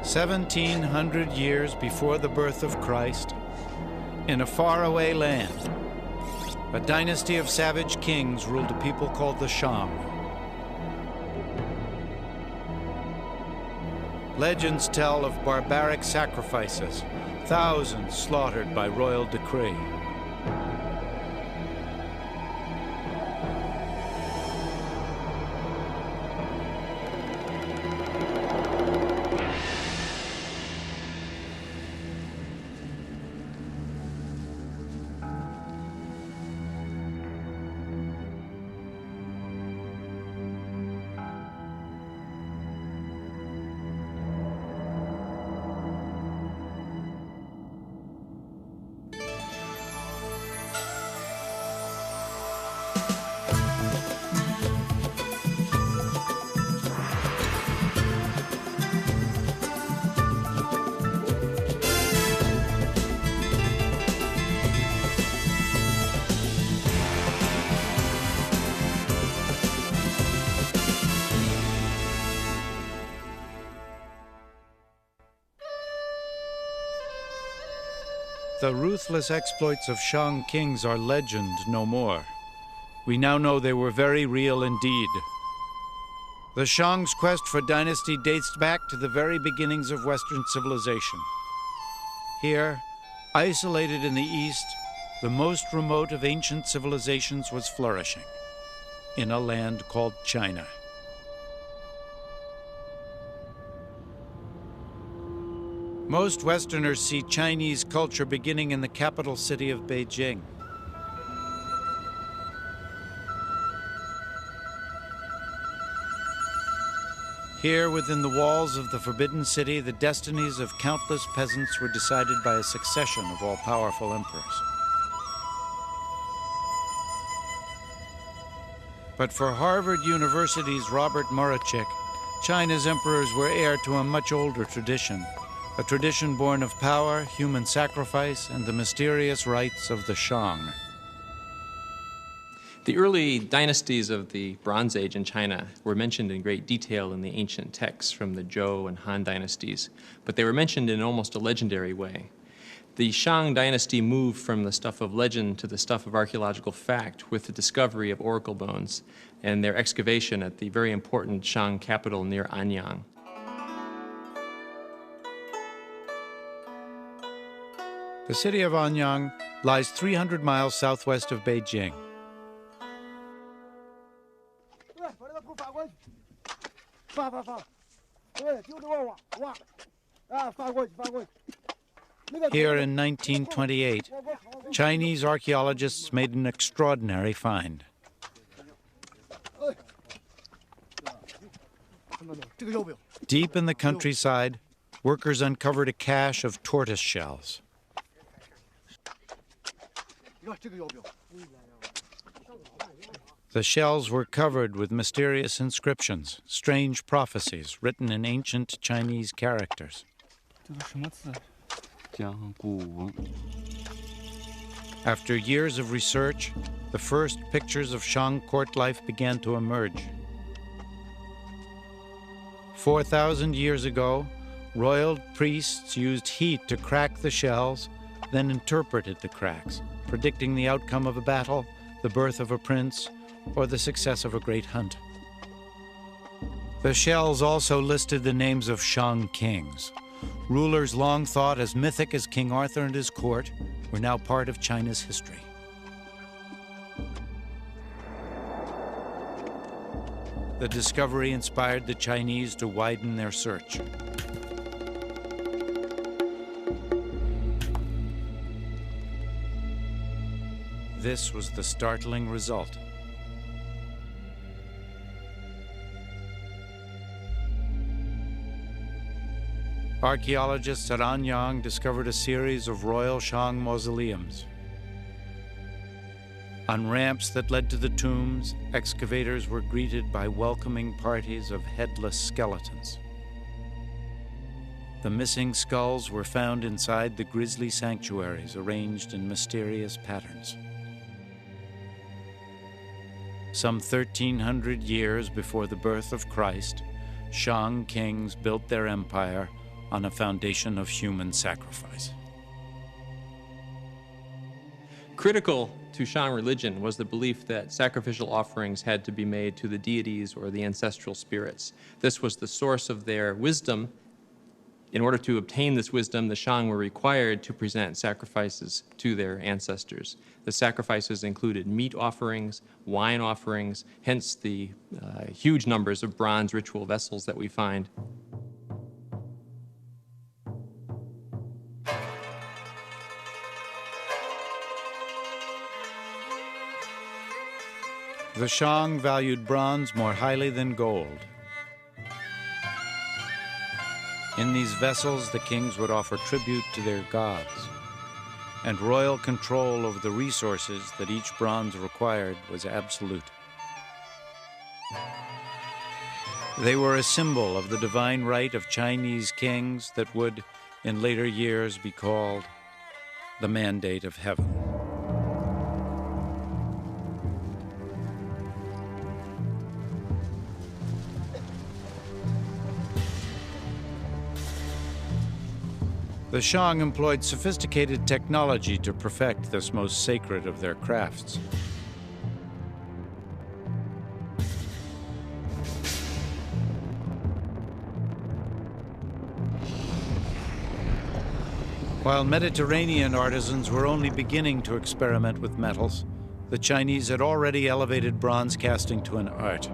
1700 years before the birth of Christ, in a faraway land, a dynasty of savage kings ruled a people called the Shang. Legends tell of barbaric sacrifices, thousands slaughtered by royal decree. The ruthless exploits of Shang kings are legend no more. We now know they were very real indeed. The Shang's quest for dynasty dates back to the very beginnings of Western civilization. Here, isolated in the East, the most remote of ancient civilizations was flourishing, in a land called China. Most Westerners see Chinese culture beginning in the capital city of Beijing. Here, within the walls of the Forbidden City, the destinies of countless peasants were decided by a succession of all-powerful emperors. But for Harvard University's Robert Murachik, China's emperors were heir to a much older tradition. A tradition born of power, human sacrifice, and the mysterious rites of the Shang. The early dynasties of the Bronze Age in China were mentioned in great detail in the ancient texts from the Zhou and Han dynasties, but they were mentioned in almost a legendary way. The Shang dynasty moved from the stuff of legend to the stuff of archaeological fact with the discovery of oracle bones and their excavation at the very important Shang capital near Anyang. The city of Anyang lies 300 miles southwest of Beijing. Here in 1928, Chinese archaeologists made an extraordinary find. Deep in the countryside, workers uncovered a cache of tortoise shells. The shells were covered with mysterious inscriptions, strange prophecies written in ancient Chinese characters. After years of research, the first pictures of Shang court life began to emerge. 4,000 years ago, royal priests used heat to crack the shells, then interpreted the cracks, predicting the outcome of a battle, the birth of a prince, or the success of a great hunt. The shells also listed the names of Shang kings. Rulers long thought as mythic as King Arthur and his court were now part of China's history. The discovery inspired the Chinese to widen their search. This was the startling result. Archaeologists at Anyang discovered a series of royal Shang mausoleums. On ramps that led to the tombs, excavators were greeted by welcoming parties of headless skeletons. The missing skulls were found inside the grisly sanctuaries arranged in mysterious patterns. Some 1,300 years before the birth of Christ, Shang kings built their empire on a foundation of human sacrifice. Critical to Shang religion was the belief that sacrificial offerings had to be made to the deities or the ancestral spirits. This was the source of their wisdom. In order to obtain this wisdom, the Shang were required to present sacrifices to their ancestors. The sacrifices included meat offerings, wine offerings, hence the huge numbers of bronze ritual vessels that we find. The Shang valued bronze more highly than gold. In these vessels, the kings would offer tribute to their gods, and royal control over the resources that each bronze required was absolute. They were a symbol of the divine right of Chinese kings that would, in later years, be called the mandate of heaven. The Shang employed sophisticated technology to perfect this most sacred of their crafts. While Mediterranean artisans were only beginning to experiment with metals, the Chinese had already elevated bronze casting to an art.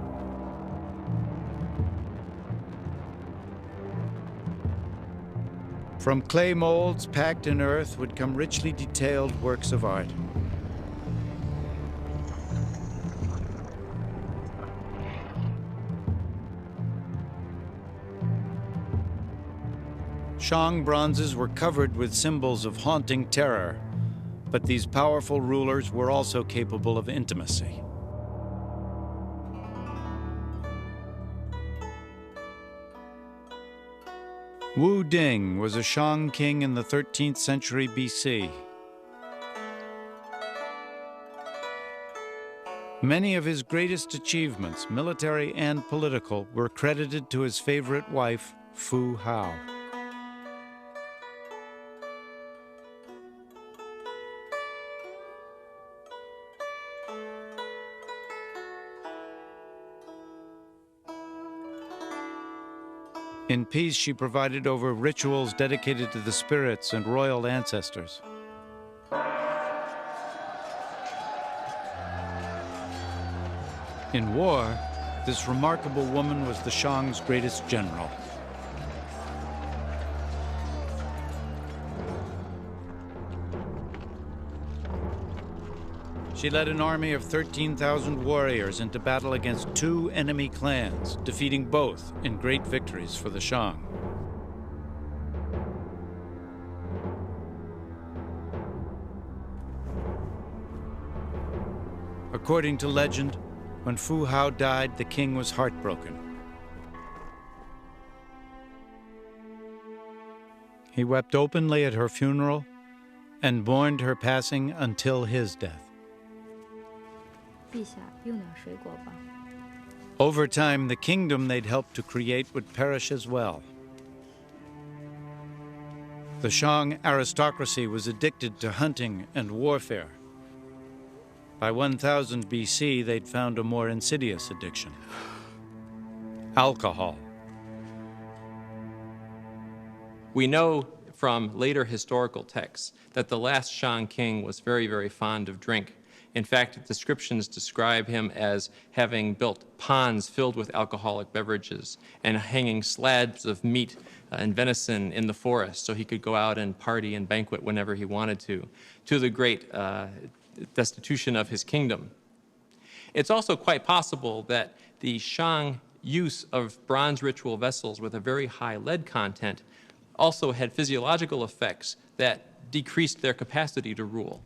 From clay molds packed in earth would come richly detailed works of art. Shang bronzes were covered with symbols of haunting terror, but these powerful rulers were also capable of intimacy. Wu Ding was a Shang king in the 13th century BC. Many of his greatest achievements, military and political, were credited to his favorite wife, Fu Hao. In peace, she provided over rituals dedicated to the spirits and royal ancestors. In war, this remarkable woman was the Shang's greatest general. She led an army of 13,000 warriors into battle against 2 enemy clans, defeating both in great victories for the Shang. According to legend, when Fu Hao died, the king was heartbroken. He wept openly at her funeral and mourned her passing until his death. Over time, the kingdom they'd helped to create would perish as well. The Shang aristocracy was addicted to hunting and warfare. By 1000 BC, they'd found a more insidious addiction: alcohol. We know from later historical texts that the last Shang king was very, very fond of drink. In fact, descriptions describe him as having built ponds filled with alcoholic beverages and hanging slabs of meat and venison in the forest so he could go out and party and banquet whenever he wanted to the great destitution of his kingdom. It's also quite possible that the Shang use of bronze ritual vessels with a very high lead content also had physiological effects that decreased their capacity to rule.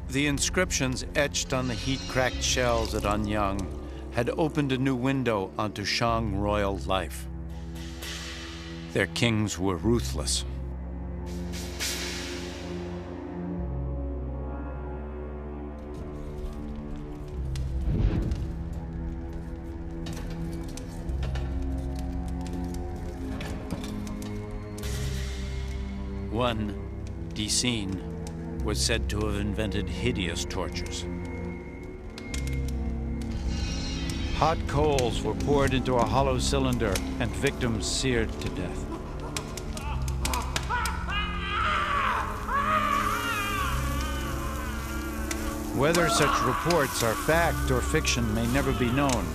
The inscriptions etched on the heat-cracked shells at Anyang had opened a new window onto Shang royal life. Their kings were ruthless. One, Dicine, was said to have invented hideous tortures. Hot coals were poured into a hollow cylinder and victims seared to death. Whether such reports are fact or fiction may never be known.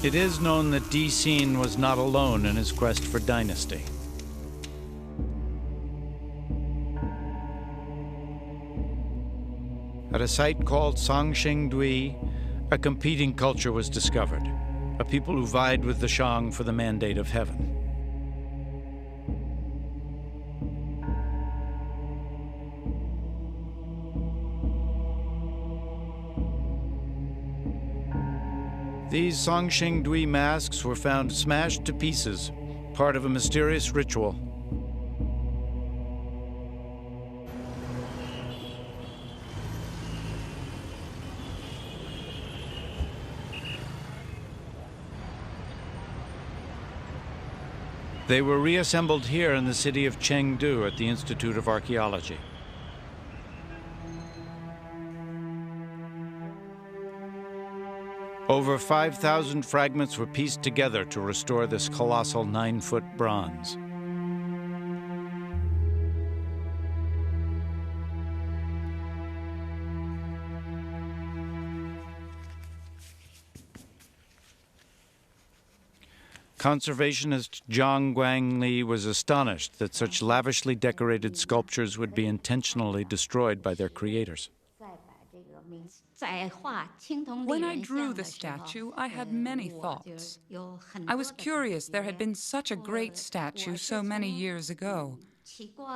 It is known that Dicine was not alone in his quest for dynasty. At a site called Songshengdui, a competing culture was discovered, a people who vied with the Shang for the mandate of heaven. These Songshengdui masks were found smashed to pieces, part of a mysterious ritual. They were reassembled here in the city of Chengdu at the Institute of Archaeology. Over 5,000 fragments were pieced together to restore this colossal 9-foot bronze. Conservationist Zhang Guangli was astonished that such lavishly decorated sculptures would be intentionally destroyed by their creators. When I drew the statue, I had many thoughts. I was curious there had been such a great statue so many years ago.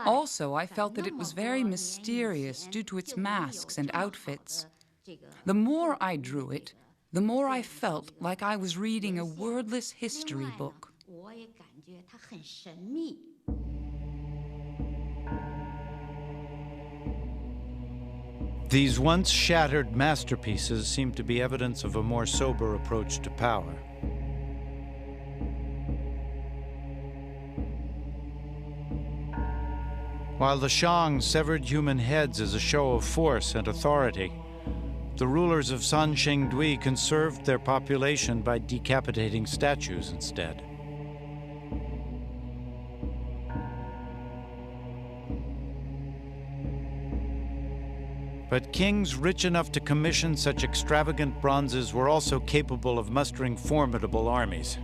Also, I felt that it was very mysterious due to its masks and outfits. The more I drew it, the more I felt like I was reading a wordless history book. These once shattered masterpieces seem to be evidence of a more sober approach to power. While the Shang severed human heads as a show of force and authority, the rulers of Songshengdui conserved their population by decapitating statues instead. But kings rich enough to commission such extravagant bronzes were also capable of mustering formidable armies.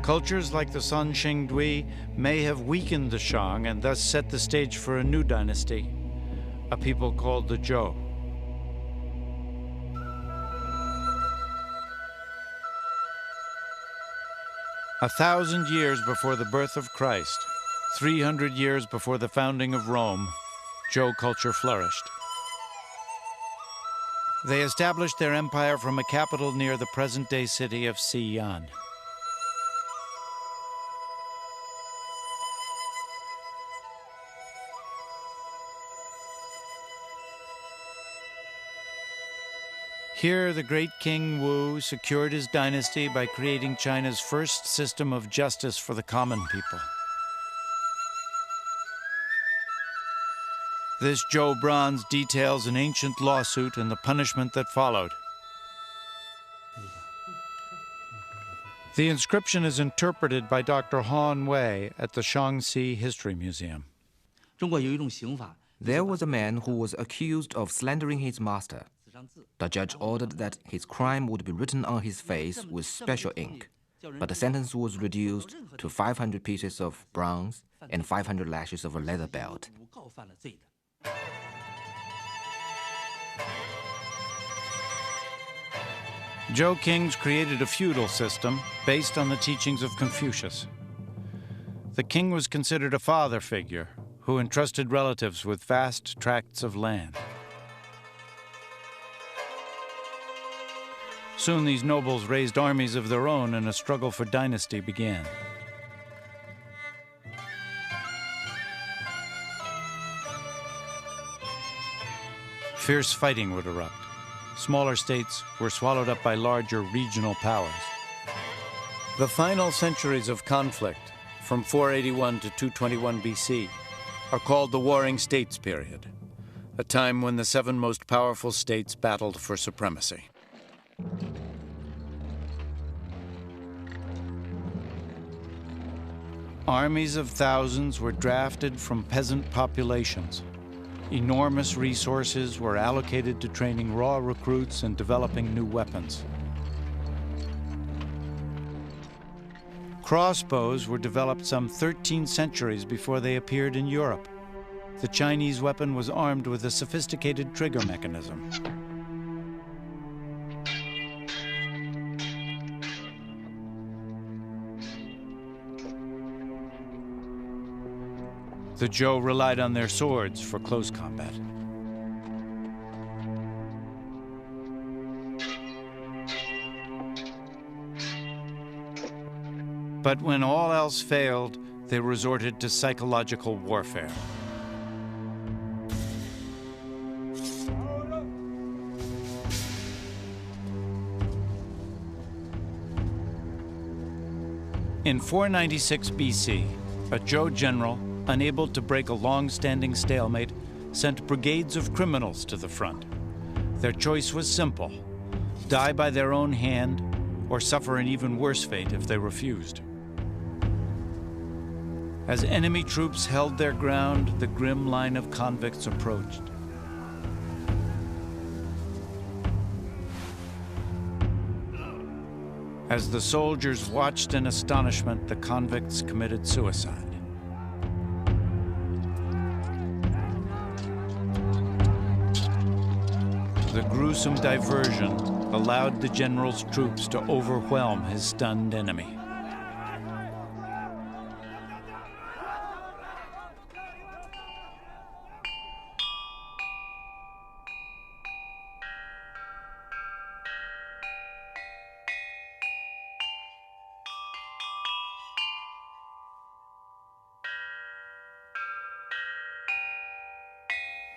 Cultures like the Songshengdui may have weakened the Shang and thus set the stage for a new dynasty, a people called the Zhou. A 1,000 years before the birth of Christ, 300 years before the founding of Rome, Zhou culture flourished. They established their empire from a capital near the present-day city of Xi'an. Here, the great King Wu secured his dynasty by creating China's first system of justice for the common people. This Zhou bronze details an ancient lawsuit and the punishment that followed. The inscription is interpreted by Dr. Han Wei at the Shaanxi History Museum. There was a man who was accused of slandering his master. The judge ordered that his crime would be written on his face with special ink, but the sentence was reduced to 500 pieces of bronze and 500 lashes of a leather belt. Zhou kings created a feudal system based on the teachings of Confucius. The king was considered a father figure who entrusted relatives with vast tracts of land. Soon these nobles raised armies of their own and a struggle for dynasty began. Fierce fighting would erupt. smaller states were swallowed up by larger regional powers. The final centuries of conflict, from 481 to 221 BC, are called the Warring States period, a time when the 7 most powerful states battled for supremacy. Armies of thousands were drafted from peasant populations. Enormous resources were allocated to training raw recruits and developing new weapons. Crossbows were developed some 13 centuries before they appeared in Europe. The Chinese weapon was armed with a sophisticated trigger mechanism. The Zhou relied on their swords for close combat. But when all else failed, they resorted to psychological warfare. In 496 BC, a Zhou general, unable to break a long-standing stalemate, sent brigades of criminals to the front. Their choice was simple: die by their own hand or suffer an even worse fate if they refused. As enemy troops held their ground, the grim line of convicts approached. As the soldiers watched in astonishment, the convicts committed suicide. The gruesome diversion allowed the general's troops to overwhelm his stunned enemy.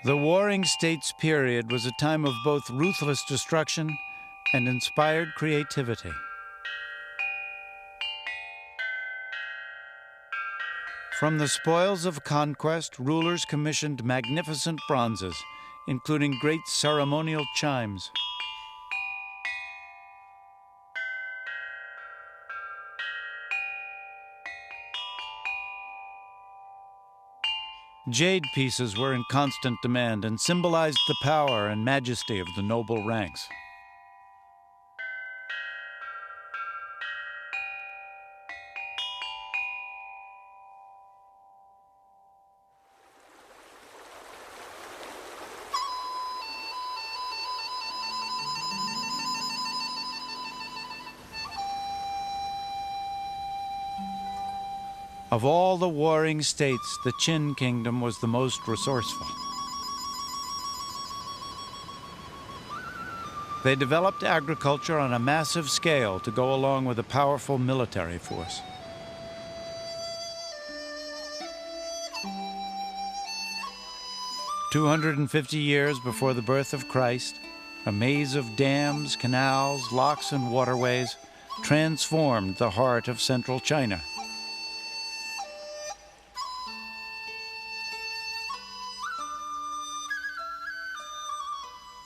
The Warring States period was a time of both ruthless destruction and inspired creativity. From the spoils of conquest, rulers commissioned magnificent bronzes, including great ceremonial chimes. Jade pieces were in constant demand and symbolized the power and majesty of the noble ranks. Of all the warring states, the Qin kingdom was the most resourceful. They developed agriculture on a massive scale to go along with a powerful military force. "250 years before the birth of Christ, a maze of dams, canals, locks, and waterways transformed the heart of central China.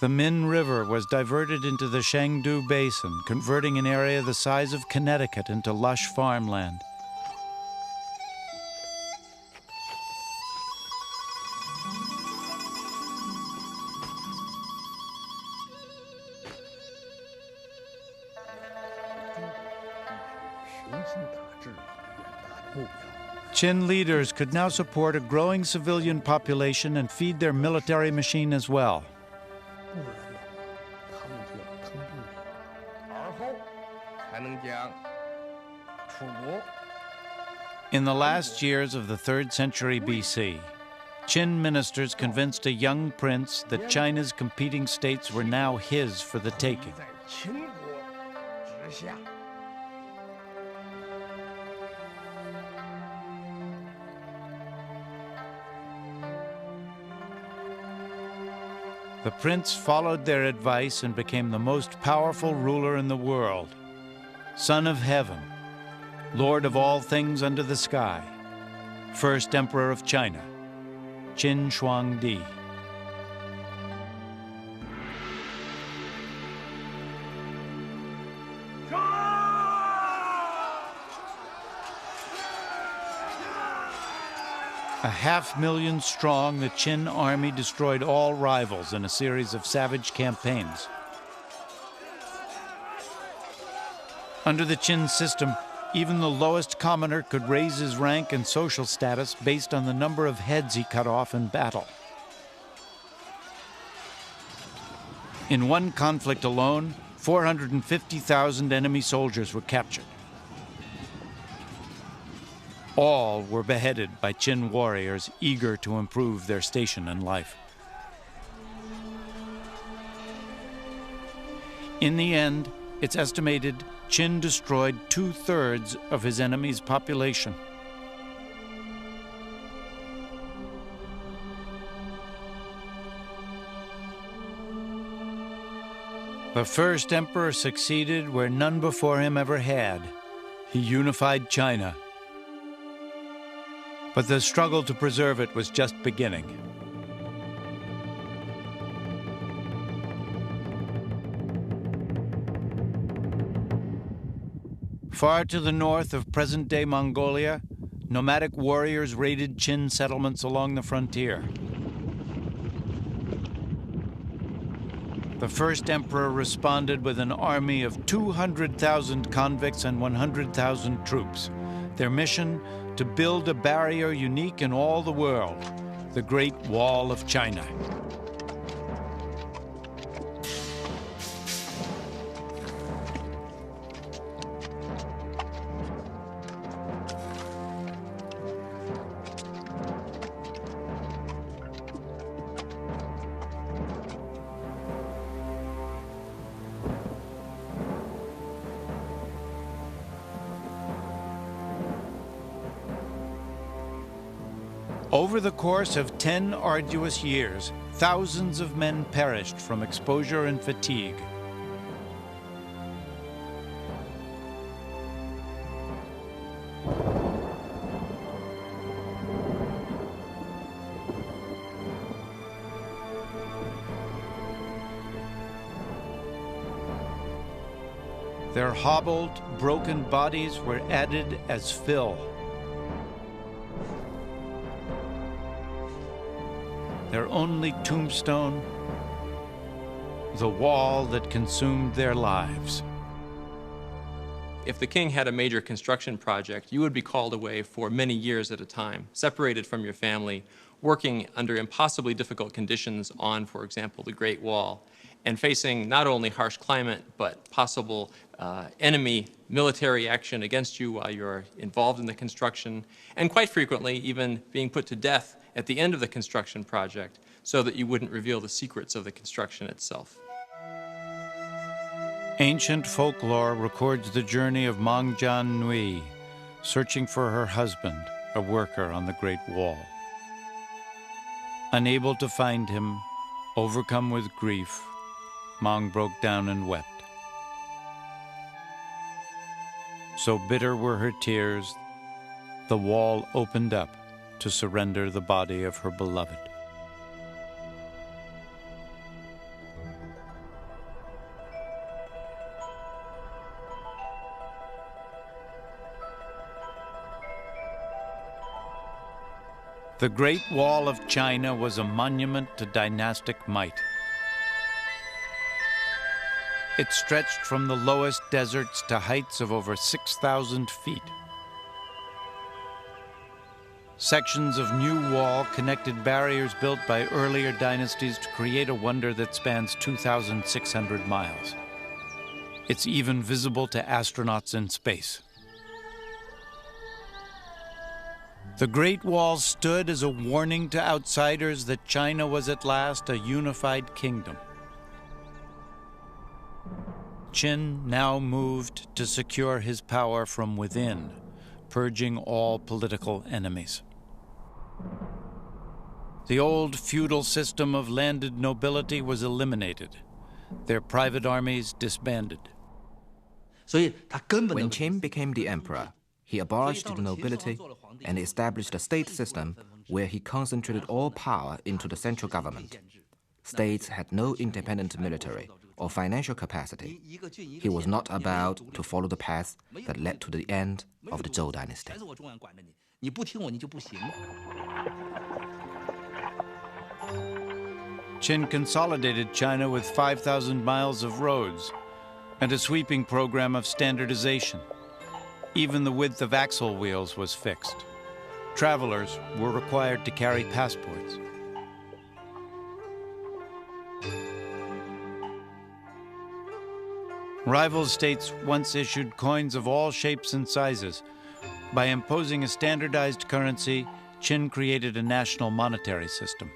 The Min River was diverted into the Shangdu Basin, converting an area the size of Connecticut into lush farmland. Qin leaders could now support a growing civilian population and feed their military machine as well. In the last years of the 3rd century BC, Qin ministers convinced a young prince that China's competing states were now his for the taking. The prince followed their advice and became the most powerful ruler in the world, son of heaven, lord of all things under the sky, first emperor of China, Qin Huangdi. A 500,000 strong, the Qin army destroyed all rivals in a series of savage campaigns. Under the Qin system, even the lowest commoner could raise his rank and social status based on the number of heads he cut off in battle. In one conflict alone, 450,000 enemy soldiers were captured. All were beheaded by Qin warriors eager to improve their station in life. In the end, it's estimated Qin destroyed 2/3 of his enemy's population. The first emperor succeeded where none before him ever had. He unified China. But the struggle to preserve it was just beginning. Far to the north of present-day Mongolia, nomadic warriors raided Qin settlements along the frontier. The first emperor responded with an army of 200,000 convicts and 100,000 troops. Their mission, to build a barrier unique in all the world, the Great Wall of China. Over the course of 10 arduous years, thousands of men perished from exposure and fatigue. Their hobbled, broken bodies were added as fill. Their only tombstone, the wall that consumed their lives. If the king had a major construction project, you would be called away for many years at a time, separated from your family, working under impossibly difficult conditions on, for example, the Great Wall, and facing not only harsh climate, but possible enemy military action against you while you're involved in the construction, and quite frequently even being put to death at the end of the construction project so that you wouldn't reveal the secrets of the construction itself. Ancient folklore records the journey of Mangjian Nui, searching for her husband, a worker on the Great Wall. Unable to find him, overcome with grief, Mang broke down and wept. So bitter were her tears, the wall opened up to surrender the body of her beloved. The Great Wall of China was a monument to dynastic might. It stretched from the lowest deserts to heights of over 6,000 feet. Sections of new wall connected barriers built by earlier dynasties to create a wonder that spans 2,600 miles. It's even visible to astronauts in space. The Great Wall stood as a warning to outsiders that China was at last a unified kingdom. Qin now moved to secure his power from within, purging all political enemies. The old feudal system of landed nobility was eliminated. Their private armies disbanded. When Qin became the emperor, he abolished the nobility and established a state system where he concentrated all power into the central government. States had no independent military or financial capacity. He was not about to follow the path that led to the end of the Zhou dynasty. Qin consolidated China with 5,000 miles of roads and a sweeping program of standardization. Even the width of axle wheels was fixed. Travelers were required to carry passports. Rival states once issued coins of all shapes and sizes. By imposing a standardized currency, Qin created a national monetary system.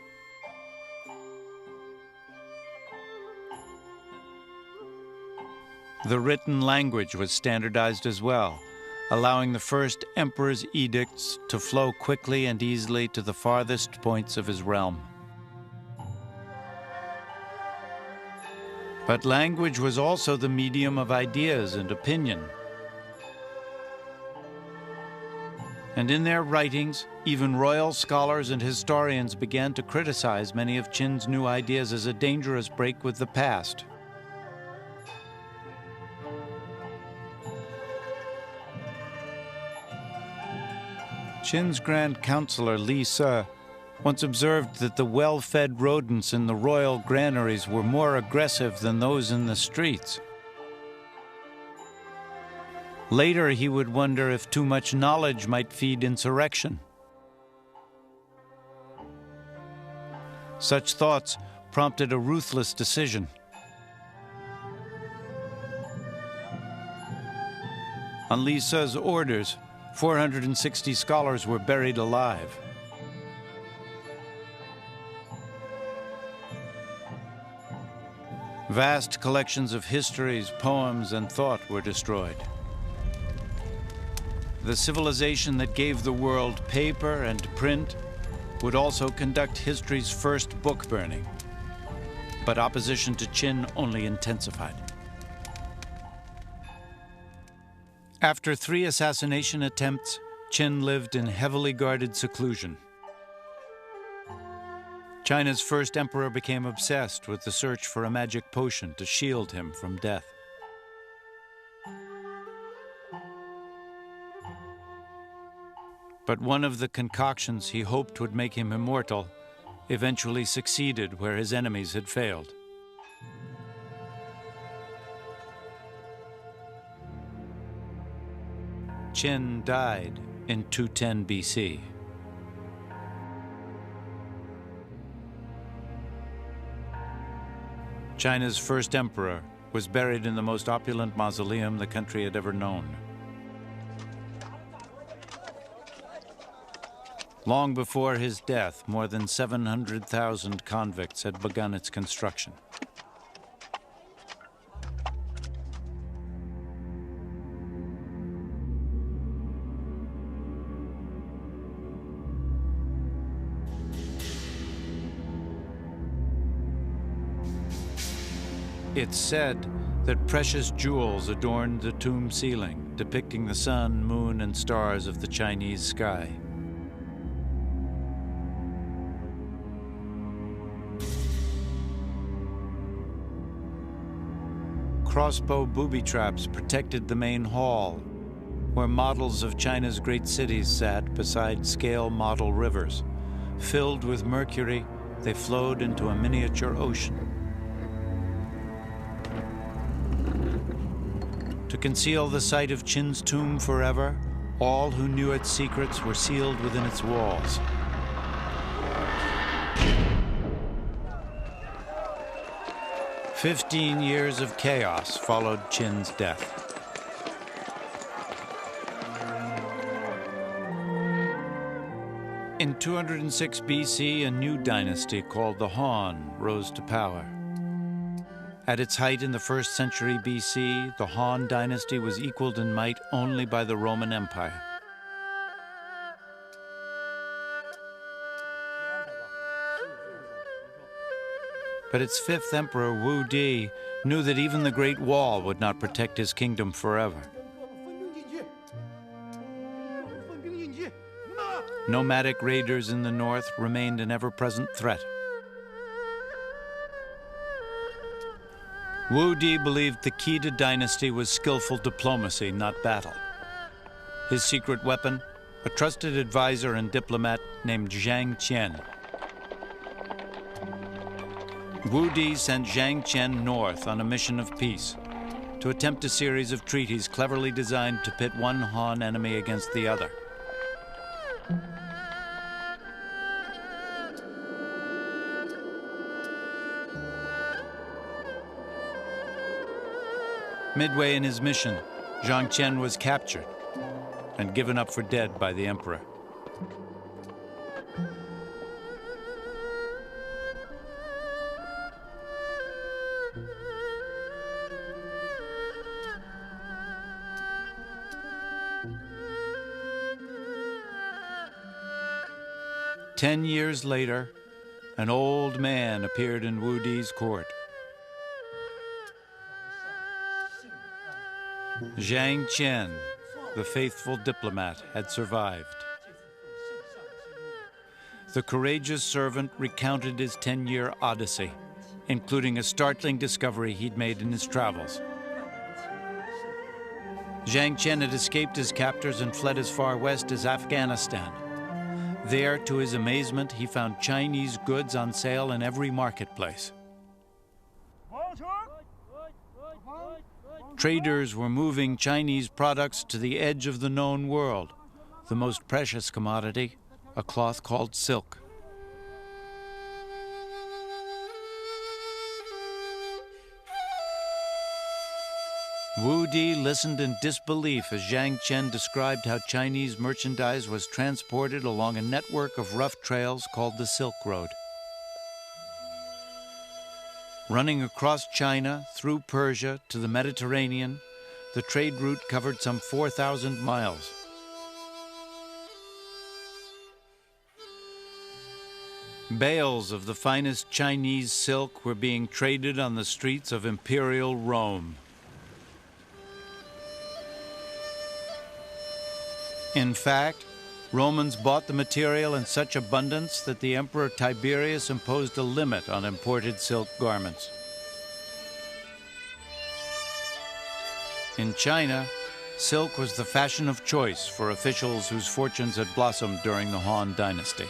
The written language was standardized as well, allowing the first emperor's edicts to flow quickly and easily to the farthest points of his realm. But language was also the medium of ideas and opinion. And in their writings, even royal scholars and historians began to criticize many of Qin's new ideas as a dangerous break with the past. Qin's Grand Counselor Li Se once observed that the well-fed rodents in the royal granaries were more aggressive than those in the streets. Later, he would wonder if too much knowledge might feed insurrection. Such thoughts prompted a ruthless decision. On Li Se's orders, 460 scholars were buried alive. Vast collections of histories, poems, and thought were destroyed. The civilization that gave the world paper and print would also conduct history's first book burning. But opposition to Qin only intensified. After 3 assassination attempts, Qin lived in heavily guarded seclusion. China's first emperor became obsessed with the search for a magic potion to shield him from death. But one of the concoctions he hoped would make him immortal eventually succeeded where his enemies had failed. Qin died in 210 BC. China's first emperor was buried in the most opulent mausoleum the country had ever known. Long before his death, more than 700,000 convicts had begun its construction. It's said that precious jewels adorned the tomb ceiling, depicting the sun, moon, and stars of the Chinese sky. Crossbow booby traps protected the main hall, where models of China's great cities sat beside scale model rivers. Filled with mercury, they flowed into a miniature ocean. To conceal the site of Qin's tomb forever, all who knew its secrets were sealed within its walls. "15 years of chaos followed Qin's death. In 206 BC, a new dynasty called the Han rose to power. At its height in the 1st century BC, the Han dynasty was equaled in might only by the Roman Empire. But its fifth emperor, Wu Di, knew that even the Great Wall would not protect his kingdom forever. Nomadic raiders in the north remained an ever-present threat. Wu Di believed the key to dynasty was skillful diplomacy, not battle. His secret weapon, a trusted advisor and diplomat named Zhang Qian. Wu Di sent Zhang Qian north on a mission of peace to attempt a series of treaties cleverly designed to pit one Han enemy against the other. Midway in his mission, Zhang Qian was captured and given up for dead by the emperor. Ten years later, an old man appeared in Wu Di's court. Zhang Qian, the faithful diplomat, had survived. The courageous servant recounted his 10-year odyssey, including a startling discovery he'd made in his travels. Zhang Qian had escaped his captors and fled as far west as Afghanistan. There, to his amazement, he found Chinese goods on sale in every marketplace. Traders were moving Chinese products to the edge of the known world, the most precious commodity, a cloth called silk. Wu Di listened in disbelief as Zhang Qian described how Chinese merchandise was transported along a network of rough trails called the Silk Road. Running across China, through Persia to the Mediterranean, the trade route covered some 4,000 miles. Bales of the finest Chinese silk were being traded on the streets of imperial Rome. In fact, Romans bought the material in such abundance that the Emperor Tiberius imposed a limit on imported silk garments. In China, silk was the fashion of choice for officials whose fortunes had blossomed during the Han Dynasty.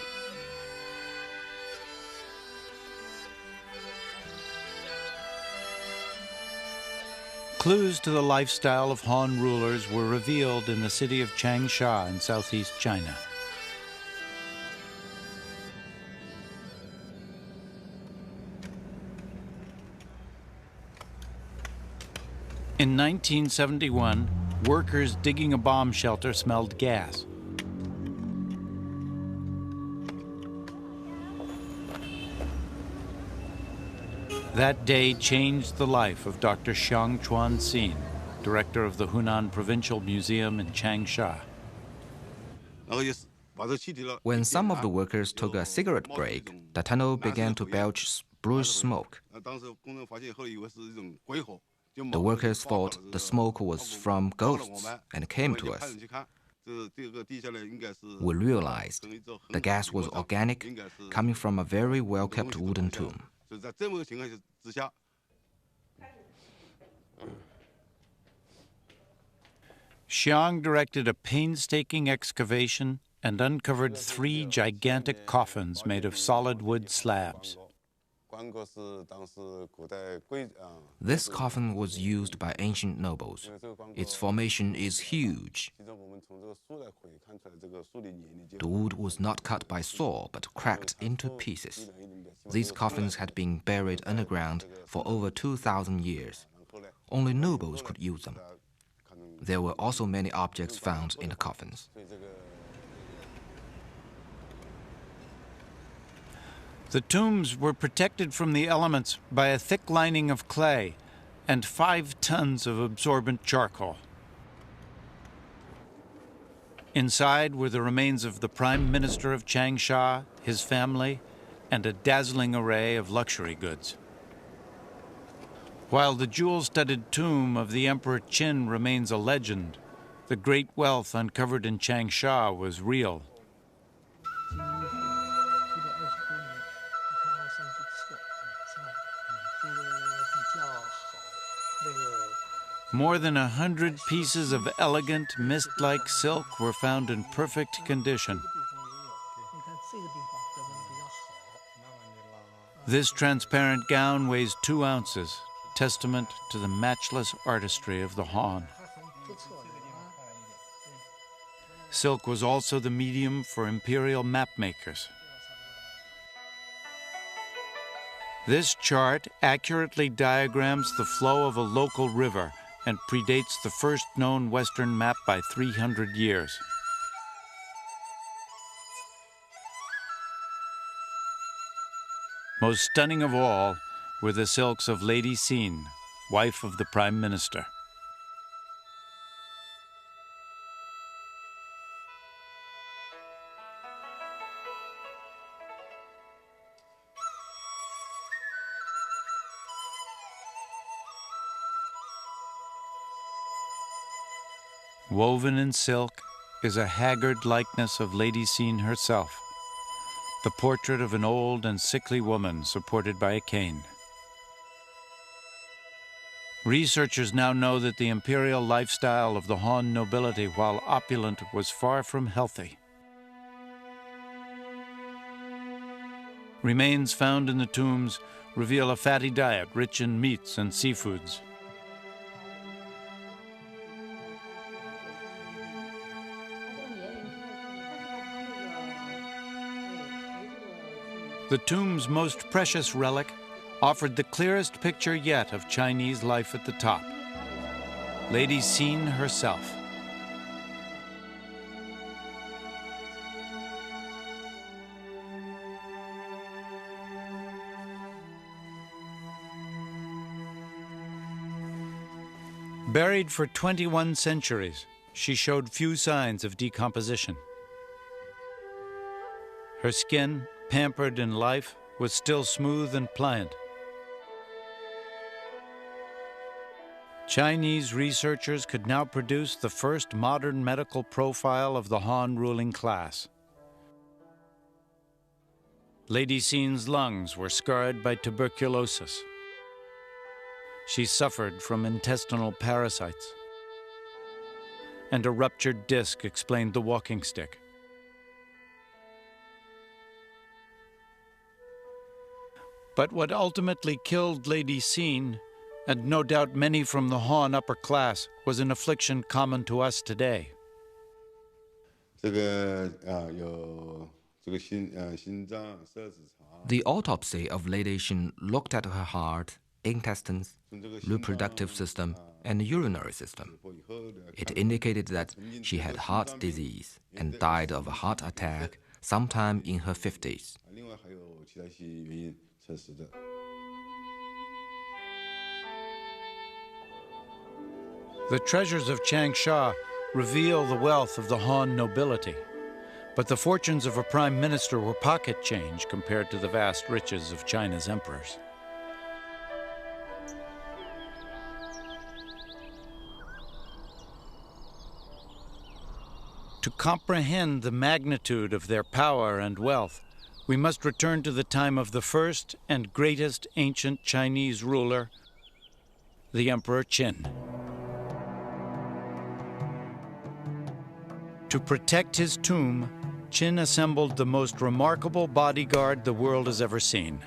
Clues to the lifestyle of Han rulers were revealed in the city of Changsha in southeast China. In 1971, workers digging a bomb shelter smelled gas. That day changed the life of Dr. Xiang Chuanxin, director of the Hunan Provincial Museum in Changsha. When some of the workers took a cigarette break, the tunnel began to belch bluish smoke. The workers thought the smoke was from ghosts and came to us. We realized the gas was organic, coming from a very well-kept wooden tomb. Xiang directed a painstaking excavation and uncovered 3 gigantic coffins made of solid wood slabs. This coffin was used by ancient nobles. Its formation is huge. The wood was not cut by saw, but cracked into pieces. These coffins had been buried underground for over 2,000 years. Only nobles could use them. There were also many objects found in the coffins. The tombs were protected from the elements by a thick lining of clay and 5 tons of absorbent charcoal. Inside were the remains of the Prime Minister of Changsha, his family, and a dazzling array of luxury goods. While the jewel-studded tomb of the Emperor Qin remains a legend, the great wealth uncovered in Changsha was real. More than 100 pieces of elegant, mist-like silk were found in perfect condition. This transparent gown weighs 2 ounces, testament to the matchless artistry of the Han. Silk was also the medium for imperial map makers. This chart accurately diagrams the flow of a local river and predates the first known Western map by 300 years. Most stunning of all were the silks of Lady Xin, wife of the Prime Minister. Woven in silk is a haggard likeness of Lady Xin herself, the portrait of an old and sickly woman supported by a cane. Researchers now know that the imperial lifestyle of the Han nobility, while opulent, was far from healthy. Remains found in the tombs reveal a fatty diet rich in meats and seafoods. The tomb's most precious relic offered the clearest picture yet of Chinese life at the top. Lady Xin herself. Buried for 21 centuries, she showed few signs of decomposition. Her skin, pampered in life, was still smooth and pliant. Chinese researchers could now produce the first modern medical profile of the Han ruling class. Lady Xin's lungs were scarred by tuberculosis. She suffered from intestinal parasites, and a ruptured disc explained the walking stick. But what ultimately killed Lady Xin, and no doubt many from the Han upper class, was an affliction common to us today. The autopsy of Lady Xin looked at her heart, intestines, reproductive system, and urinary system. It indicated that she had heart disease and died of a heart attack sometime in her 50s. The treasures of Changsha reveal the wealth of the Han nobility, but the fortunes of a prime minister were pocket change compared to the vast riches of China's emperors. To comprehend the magnitude of their power and wealth, we must return to the time of the first and greatest ancient Chinese ruler, the Emperor Qin. To protect his tomb, Qin assembled the most remarkable bodyguard the world has ever seen.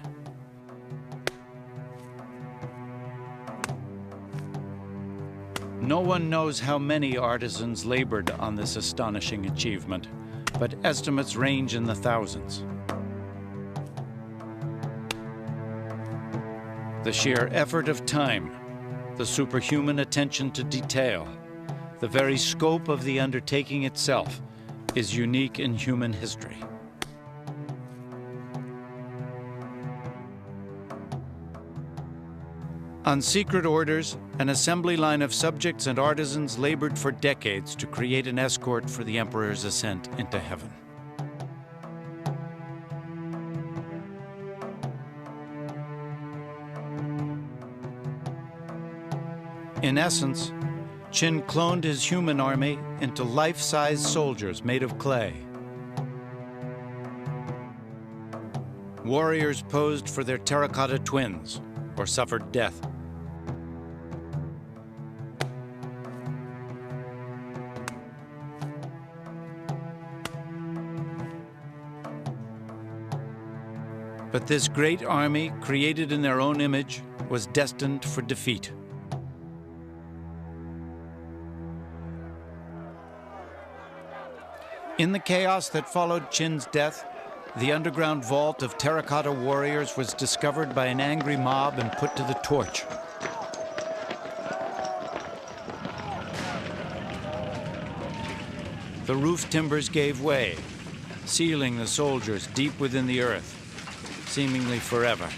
No one knows how many artisans labored on this astonishing achievement, but estimates range in the thousands. The sheer effort of time, the superhuman attention to detail, the very scope of the undertaking itself is unique in human history. On secret orders, an assembly line of subjects and artisans labored for decades to create an escort for the emperor's ascent into heaven. In essence, Qin cloned his human army into life-size soldiers made of clay. Warriors posed for their terracotta twins or suffered death. But this great army, created in their own image, was destined for defeat. In the chaos that followed Qin's death, the underground vault of terracotta warriors was discovered by an angry mob and put to the torch. The roof timbers gave way, sealing the soldiers deep within the earth, seemingly forever.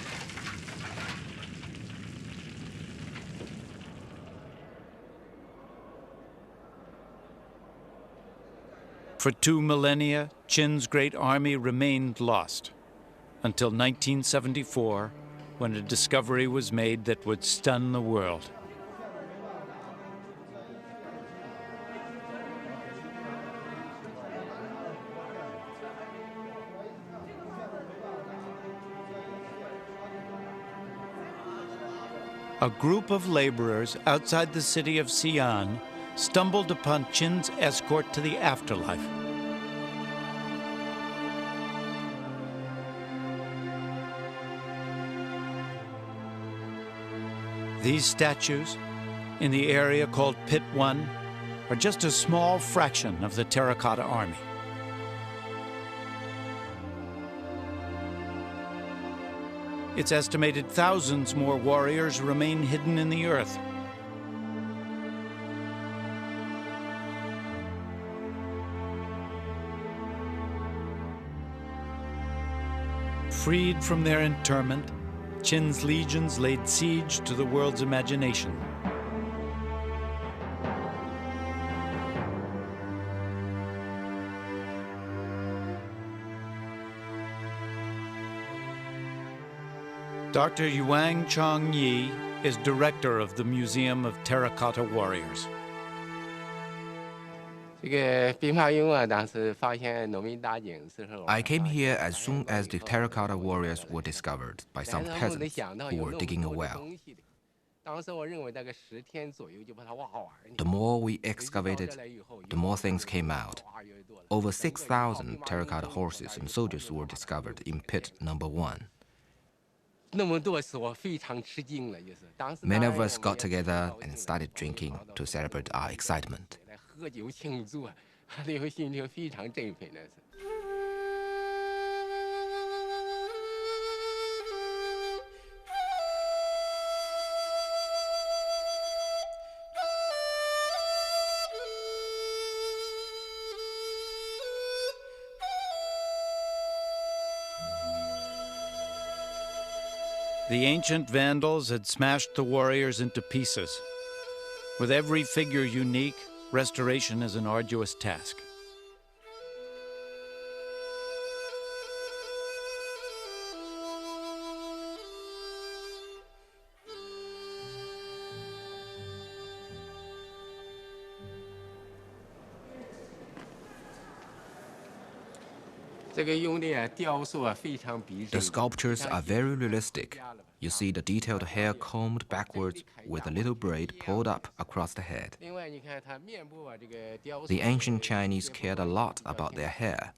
For 2 millennia, Qin's great army remained lost, until 1974, when a discovery was made that would stun the world. A group of laborers outside the city of Xi'an stumbled upon Qin's escort to the afterlife. These statues, in the area called Pit 1, are just a small fraction of the terracotta army. It's estimated thousands more warriors remain hidden in the earth. Freed from their interment, Qin's legions laid siege to the world's imagination. Dr. Yuang Chongyi is director of the Museum of Terracotta Warriors. I came here as soon as the terracotta warriors were discovered by some peasants who were digging a well. The more we excavated, the more things came out. Over 6,000 terracotta horses and soldiers were discovered in pit number 1. Many of us got together and started drinking to celebrate our excitement. The ancient Vandals had smashed the warriors into pieces. With every figure unique, restoration is an arduous task. The sculptures are very realistic. You see the detailed hair combed backwards with a little braid pulled up across the head. The ancient Chinese cared a lot about their hair.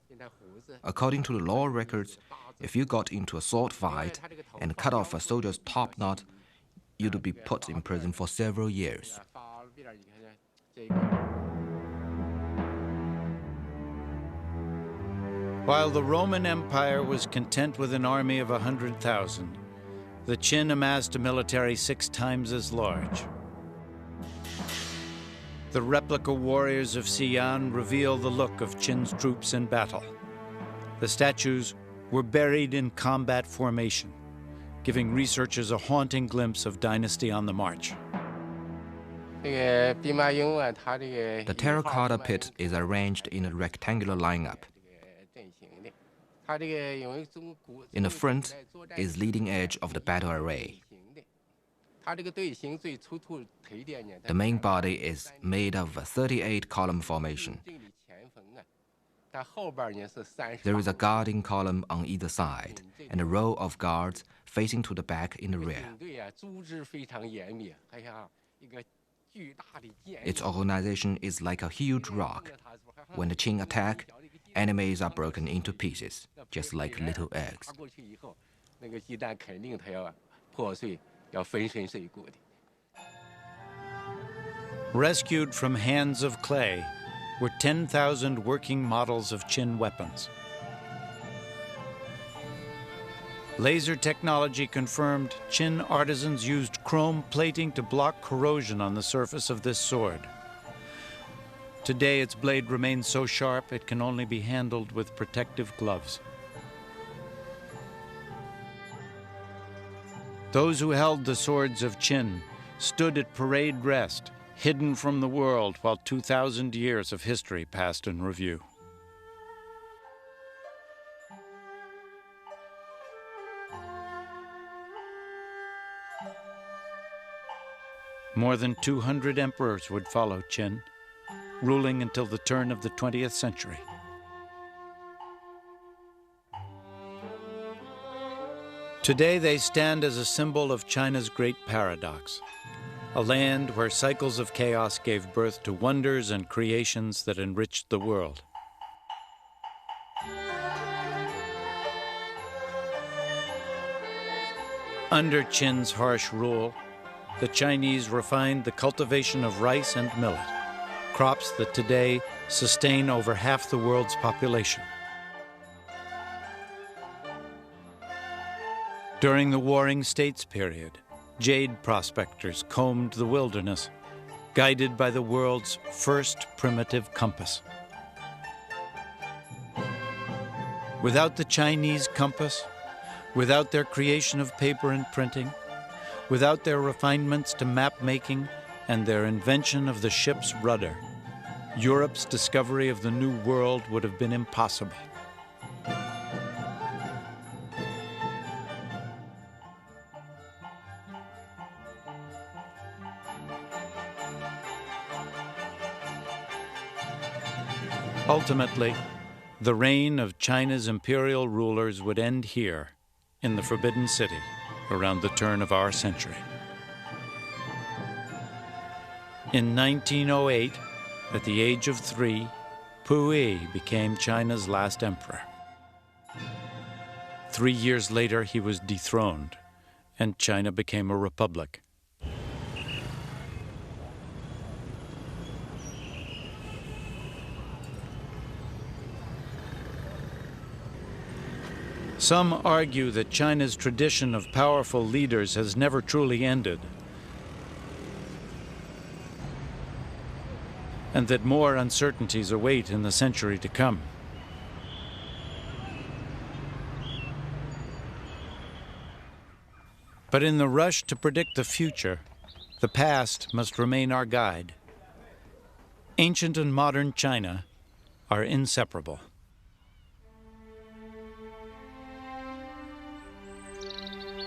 According to the law records, if you got into a sword fight and cut off a soldier's top knot, you'd be put in prison for several years. While the Roman Empire was content with an army of 100,000, the Qin amassed a military 6 times as large. The replica warriors of Xi'an reveal the look of Qin's troops in battle. The statues were buried in combat formation, giving researchers a haunting glimpse of dynasty on the march. The terracotta pit is arranged in a rectangular lineup. In the front is leading edge of the battle array. The main body is made of a 38-column formation. There is a guarding column on either side, and a row of guards facing to the back in the rear. Its organization is like a huge rock. When the Qing attack, enemies are broken into pieces, just like little eggs. Rescued from hands of clay were 10,000 working models of Qin weapons. Laser technology confirmed Qin artisans used chrome plating to block corrosion on the surface of this sword. Today, its blade remains so sharp it can only be handled with protective gloves. Those who held the swords of Qin stood at parade rest, hidden from the world while 2,000 years of history passed in review. More than 200 emperors would follow Qin, ruling until the turn of the 20th century. Today they stand as a symbol of China's great paradox, a land where cycles of chaos gave birth to wonders and creations that enriched the world. Under Qin's harsh rule, the Chinese refined the cultivation of rice and millet, crops that today sustain over half the world's population. During the Warring States period, jade prospectors combed the wilderness, guided by the world's first primitive compass. Without the Chinese compass, without their creation of paper and printing, without their refinements to map-making and their invention of the ship's rudder, Europe's discovery of the New World would have been impossible. Ultimately, the reign of China's imperial rulers would end here, in the Forbidden City, around the turn of our century. In 1908, at the age of 3, Puyi became China's last emperor. 3 years later, he was dethroned, and China became a republic. Some argue that China's tradition of powerful leaders has never truly ended, and that more uncertainties await in the century to come. But in the rush to predict the future, the past must remain our guide. Ancient and modern China are inseparable.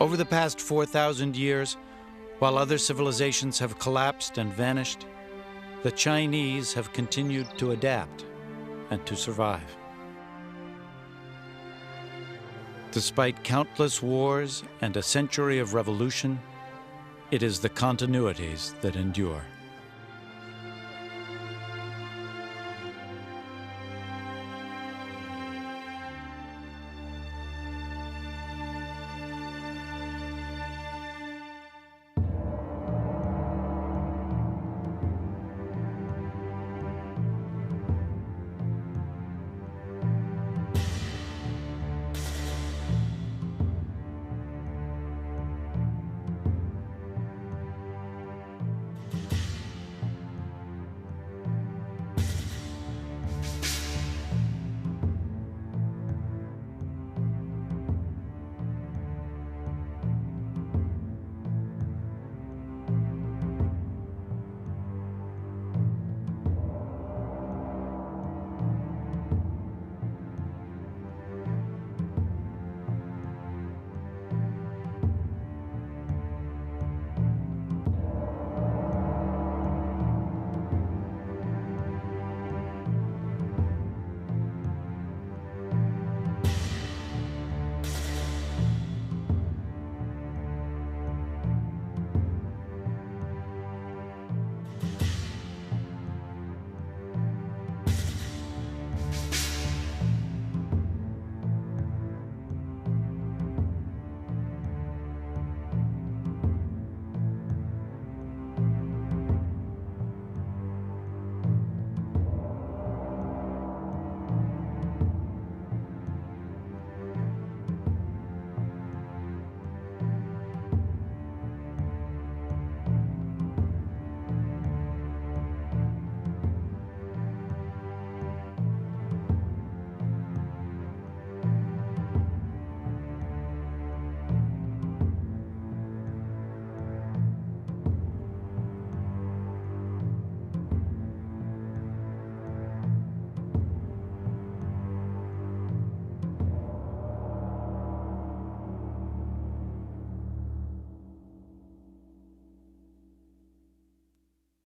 Over the past 4,000 years, while other civilizations have collapsed and vanished, the Chinese have continued to adapt and to survive. Despite countless wars and a century of revolution, it is the continuities that endure.